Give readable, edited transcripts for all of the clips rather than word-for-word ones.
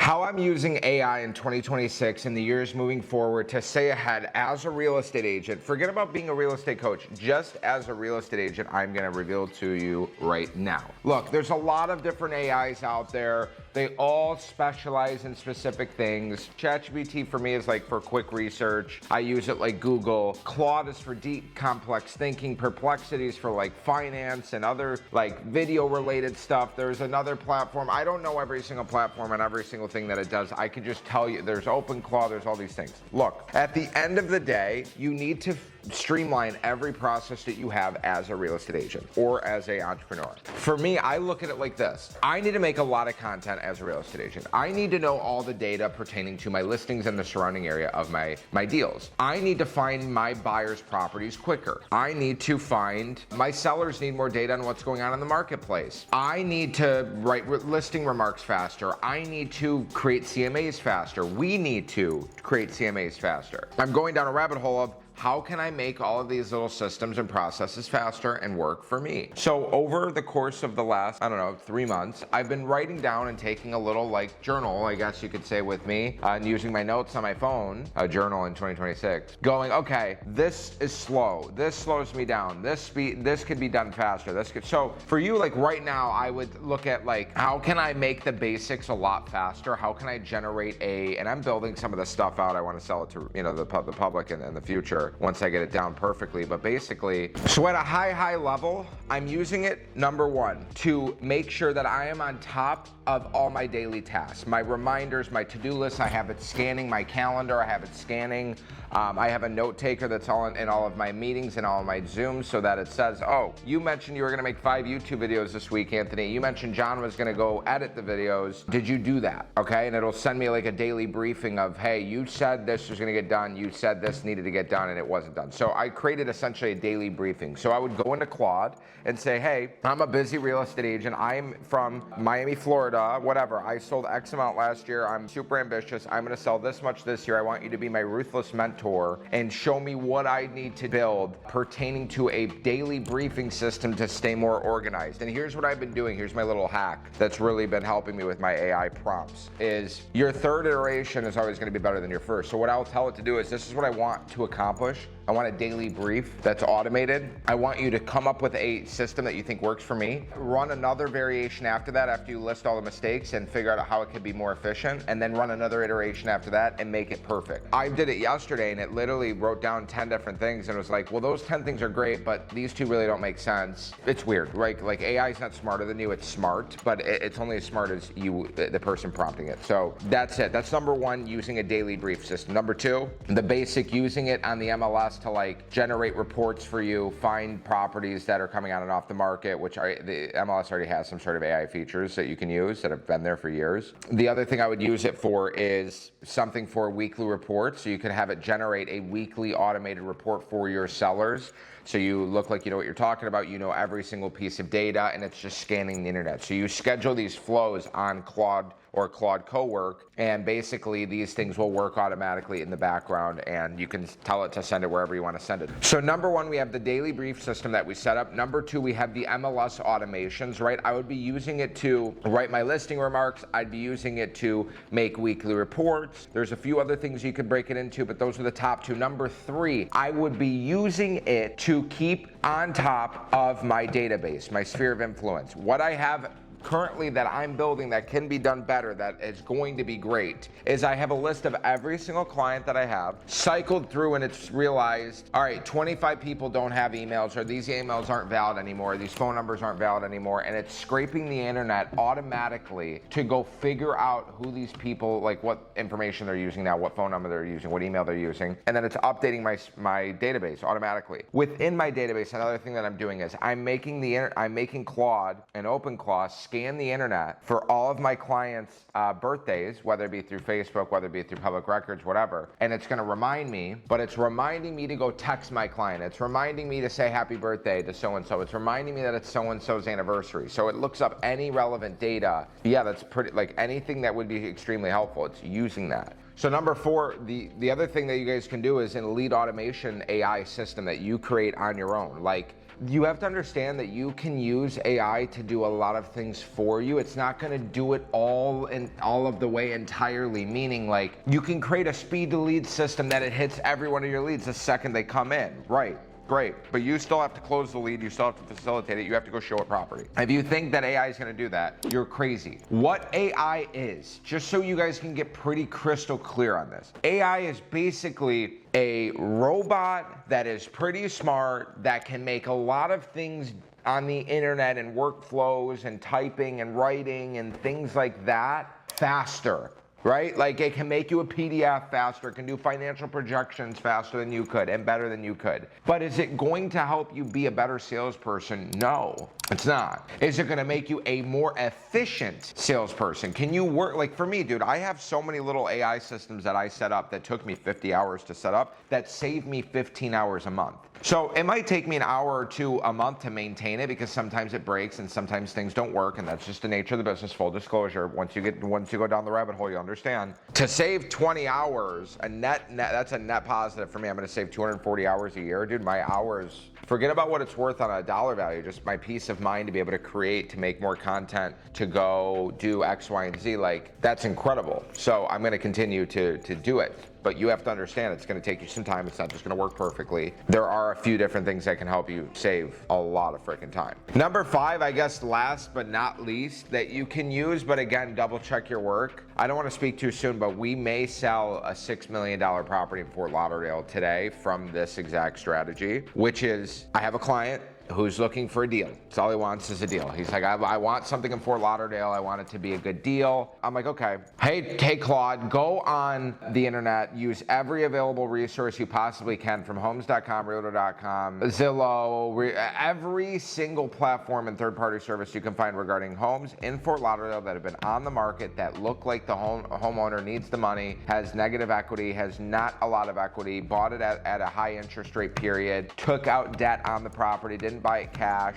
How I'm using AI in 2026 and the years moving forward to stay ahead as a real estate agent. Forget about being a real estate coach. Just as a real estate agent, I'm gonna reveal to you right now. Look, there's a lot of different AIs out there. They all specialize in specific things. ChatGPT for me is like for quick research. I use it like Google. Claude is for deep, complex thinking. Perplexity is for like finance and other like video related stuff. There's another platform. I don't know every single platform and every single thing that it does. I can just tell you there's OpenClaw, there's all these things. Look, at the end of the day, you need to streamline every process that you have as a real estate agent or as an entrepreneur. For me, I look at it like this. I need to make a lot of content as a real estate agent. I need to know all the data pertaining to my listings and the surrounding area of my deals. I need to find my buyers' properties quicker. I need to find my sellers need more data on what's going on in the marketplace. I need to write listing remarks faster. I need to create CMAs faster. We need to create CMAs faster. I'm going down a rabbit hole of how can I make all of these little systems and processes faster and work for me? So over the course of the last, 3 months, I've been writing down and taking a little like journal, I guess you could say, with me and using my notes on my phone, a journal in 2026, going, okay, this is slow. This slows me down. This could be done faster. So for you, like right now, I would look at like, how can I make the basics a lot faster? How can I generate and I'm building some of the stuff out. I want to sell it to, the public in the future once I get it down perfectly. But basically, so at a high level, I'm using it, number one, to make sure that I am on top of all my daily tasks, my reminders, my to-do list. I have it scanning my calendar. I have it scanning. I have a note taker that's all in all of my meetings and all of my Zooms, so that it says, oh, you mentioned you were gonna make 5 YouTube videos this week, Anthony. You mentioned John was gonna go edit the videos. Did you do that? Okay, and it'll send me like a daily briefing of, hey, you said this was gonna get done. You said this needed to get done and it wasn't done. So I created essentially a daily briefing. So I would go into Claude and say, hey, I'm a busy real estate agent. I'm from Miami, Florida, whatever. I sold X amount last year. I'm super ambitious. I'm gonna sell this much this year. I want you to be my ruthless mentor and show me what I need to build pertaining to a daily briefing system to stay more organized. And here's what I've been doing. Here's my little hack that's really been helping me with my AI prompts is your third iteration is always gonna be better than your first. So what I'll tell it to do is, this is what I want to accomplish. I want a daily brief that's automated. I want you to come up with a system that you think works for me. Run another variation after that, after you list all the mistakes and figure out how it could be more efficient, and then run another iteration after that and make it perfect. I did it yesterday and it literally wrote down 10 different things and was like, well, those 10 things are great, but these 2 really don't make sense. It's weird, right? Like AI is not smarter than you, it's smart, but it's only as smart as you, the person prompting it. So that's it. That's number one, using a daily brief system. Number 2, the basic, using it on the MLS to like generate reports for you, find properties that are coming on and off the market, which the MLS already has some sort of AI features that you can use that have been there for years. The other thing I would use it for is something for weekly reports. So you could have it generate a weekly automated report for your sellers. So you look like you know what you're talking about, you know every single piece of data, and it's just scanning the internet. So you schedule these flows on Claude or Claude Cowork, and basically these things will work automatically in the background, and you can tell it to send it wherever you want to send it. So number 1, we have the daily brief system that we set up. Number 2, we have the MLS automations, right? I would be using it to write my listing remarks. I'd be using it to make weekly reports. There's a few other things you could break it into, but those are the top 2. Number 3, I would be using it to keep on top of my database, my sphere of influence. What I have currently that I'm building that can be done better, that is going to be great, is I have a list of every single client that I have, cycled through, and it's realized, all right, 25 people don't have emails, or these emails aren't valid anymore, these phone numbers aren't valid anymore, and it's scraping the internet automatically to go figure out who these people, like what information they're using now, what phone number they're using, what email they're using, and then it's updating my database automatically. Within my database, another thing that I'm doing is I'm making Claude and OpenClaw scan the internet for all of my clients' birthdays, whether it be through Facebook, whether it be through public records, whatever. And it's gonna remind me, but it's reminding me to go text my client. It's reminding me to say happy birthday to so-and-so. It's reminding me that it's so-and-so's anniversary. So it looks up any relevant data. Yeah, that's pretty, like anything that would be extremely helpful, it's using that. So number 4, the other thing that you guys can do is in a lead automation AI system that you create on your own. Like you have to understand that you can use AI to do a lot of things for you. It's not gonna do it all of the way entirely, meaning like you can create a speed to lead system that it hits every one of your leads the second they come in, right? Great, but you still have to close the lead, you still have to facilitate it, you have to go show it property. If you think that AI is gonna do that, you're crazy. What AI is, just so you guys can get pretty crystal clear on this, AI is basically a robot that is pretty smart, that can make a lot of things on the internet and workflows and typing and writing and things like that faster. Right? Like it can make you a PDF faster, it can do financial projections faster than you could and better than you could. But is it going to help you be a better salesperson? No, it's not. Is it gonna make you a more efficient salesperson? Can you work, like for me, dude, I have so many little AI systems that I set up that took me 50 hours to set up that saved me 15 hours a month. So it might take me an hour or two a month to maintain it because sometimes it breaks and sometimes things don't work, and that's just the nature of the business, full disclosure. Once you go down the rabbit hole, you understand. To save 20 hours, that's a net positive for me. I'm gonna save 240 hours a year. Dude, my hours, forget about what it's worth on a dollar value, just my peace of mind to be able to create, to make more content, to go do X, Y, and Z, like that's incredible. So I'm gonna continue to do it. But you have to understand it's gonna take you some time. It's not just gonna work perfectly. There are a few different things that can help you save a lot of freaking time. Number 5, I guess last but not least, that you can use, but again, double check your work. I don't wanna speak too soon, but we may sell a $6 million property in Fort Lauderdale today from this exact strategy, which is, I have a client who's looking for a deal. That's all he wants is a deal. He's like, I want something in Fort Lauderdale. I want it to be a good deal. I'm like, okay. Hey Claude, go on the internet, use every available resource you possibly can, from homes.com, realtor.com, Zillow, every single platform and third-party service you can find regarding homes in Fort Lauderdale that have been on the market, that look like the homeowner needs the money, has negative equity, has not a lot of equity, bought it at a high interest rate period, took out debt on the property, didn't buy it cash,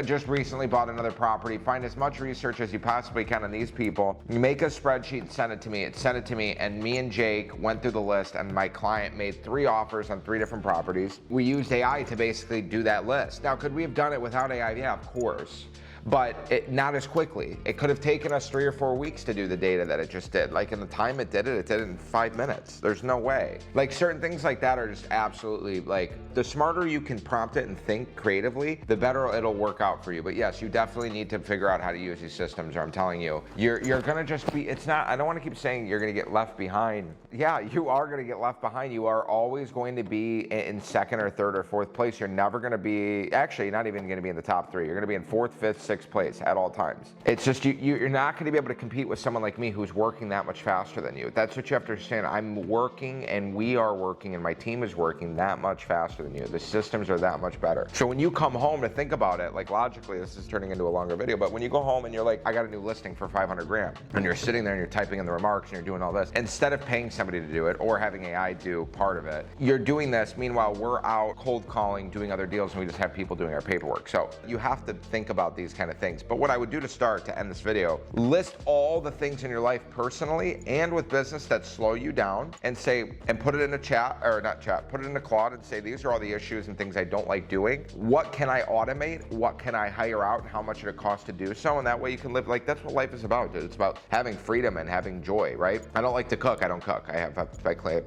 just recently bought another property. Find as much research as you possibly can on these people. You make a spreadsheet and send it to me. And me and Jake went through the list, and my client made 3 offers on 3 different properties. We used AI to basically do that list. Now, could we have done it without AI? Yeah, of course. But not as quickly. It could have taken us 3 or 4 weeks to do the data that it just did. Like in the time it did it in 5 minutes. There's no way. Like certain things like that are just absolutely, like, the smarter you can prompt it and think creatively, the better it'll work out for you. But yes, you definitely need to figure out how to use these systems, or I'm telling you, you're gonna just be, it's not, I don't wanna keep saying you're gonna get left behind. Yeah, you are gonna get left behind. You are always going to be in 2nd or 3rd or 4th place. You're never gonna be, actually, you're not even gonna be in the top 3. You're gonna be in 4th, 5th, 6th place at all times. It's just you're not going to be able to compete with someone like me who's working that much faster than you. That's what you have to understand. I'm working, and we are working, and my team is working that much faster than you. The systems are that much better. So when you come home to think about it, like logically, this is turning into a longer video, but when you go home and you're like, I got a new listing for 500 grand, and you're sitting there and you're typing in the remarks and you're doing all this, instead of paying somebody to do it or having AI do part of it, you're doing this. Meanwhile, we're out cold calling, doing other deals, and we just have people doing our paperwork. So you have to think about these kind of things. But what I would do to start, to end this video, list all the things in your life personally and with business that slow you down, and say, and put it in a chat, or not chat, put it in a Claude and say, these are all the issues and things I don't like doing. What can I automate? What can I hire out, and how much it costs to do so? And that way you can live, like, that's what life is about, dude. It's about having freedom and having joy, right? I don't like to cook, I don't cook. I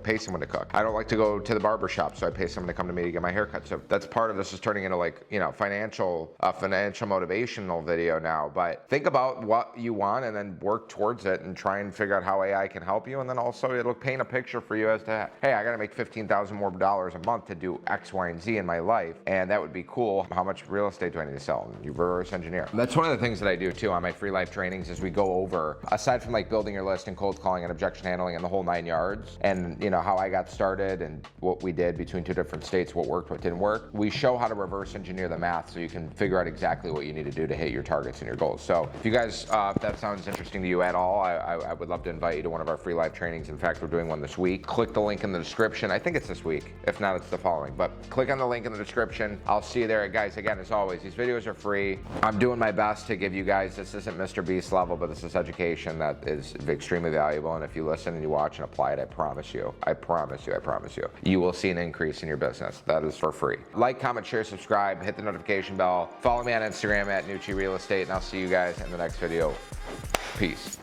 pay someone to cook. I don't like to go to the barber shop, so I pay someone to come to me to get my hair cut. So that's part of this, is turning into, like, you know, financial motivational video now. But think about what you want and then work towards it, and try and figure out how AI can help you. And then also it'll paint a picture for you as to, hey, I gotta make $15,000 more a month to do X, Y, and Z in my life, and that would be cool. How much real estate do I need to sell? And you reverse engineer. That's one of the things that I do too on my free life trainings, is we go over, aside from like building your list and cold calling and objection handling and the whole 9 yards, and you know how I got started and what we did between 2 different states, what worked, what didn't work. We show how to reverse engineer the math so you can figure out exactly what you need to do to hit your targets and your goals. So if you guys, if that sounds interesting to you at all, I would love to invite you to one of our free live trainings. In fact, we're doing one this week. Click the link in the description. I think it's this week. If not, it's the following. But click on the link in the description. I'll see you there. Guys, again, as always, these videos are free. I'm doing my best to give you guys, this isn't Mr. Beast level, but this is education that is extremely valuable. And if you listen and you watch and apply it, I promise you, you will see an increase in your business. That is for free. Like, comment, share, subscribe, hit the notification bell. Follow me on Instagram at DOBI Real Estate, and I'll see you guys in the next video. Peace.